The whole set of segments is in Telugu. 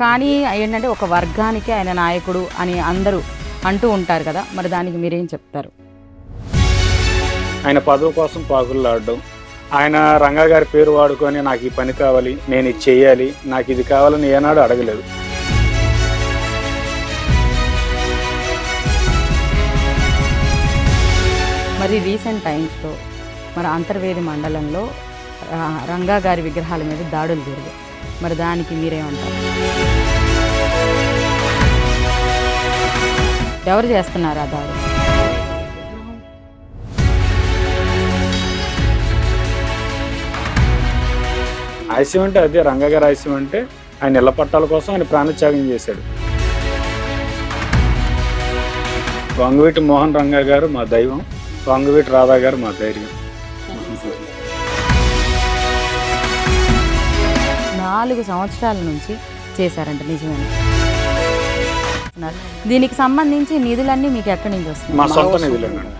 కానీ ఏంటంటే ఒక వర్గానికి ఆయన నాయకుడు అని అందరూ అంటూ ఉంటారు కదా, మరి దానికి మీరేం చెప్తారు? ఆయన పదవి కోసం పాకులాడడం, ఆయన రంగా గారి పేరు వాడుకొని నాకు ఈ పని కావాలి, నేను ఇది చేయాలి, నాకు ఇది కావాలని ఏనాడు అడగలేదు. మరి రీసెంట్ టైమ్స్లో మరి అంతర్వేది మండలంలో రంగా గారి విగ్రహాల మీద దాడులు జరిగాయి, మరి దానికి మీరేమంటారు? ఎవరు చేస్తున్నారు ఆ దాడులు? ఆశయం అంటే అదే, రంగా గారి ఆశయం అంటే ఆయన ఇళ్ల పట్టాల కోసం ఆయన ప్రాణత్యాగం చేశాడు. వంగవీటి మోహన్ రంగా గారు మా దైవం, వంగవీటి రాధా గారు మా ధైర్యం. 4 సంవత్సరాల నుంచి చేశారంట, నిజమేనా? దీనికి సంబంధించి నిధులన్నీ మీకు ఎక్కడి నుంచి వస్తాయి? మా సొంత నిధులేనండి.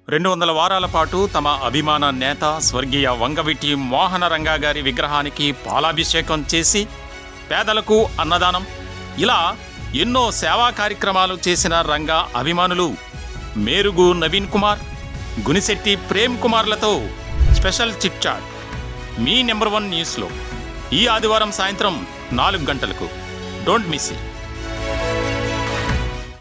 200 వారాల పాటు తమ అభిమాన నేత స్వర్గీయ వంగవీటి మోహన రంగా గారి విగ్రహానికి పాలాభిషేకం చేసి పేదలకు అన్నదానం, ఇలా ఎన్నో సేవా కార్యక్రమాలు చేసిన రంగా అభిమానులు మేరుగు నవీన్ కుమార్, గునిశెట్టి ప్రేమ్ కుమార్లతో స్పెషల్ చిట్ చాట్ మీ నెంబర్ 1 న్యూస్లో ఈ ఆదివారం సాయంత్రం 4 గంటలకు. Don't miss it.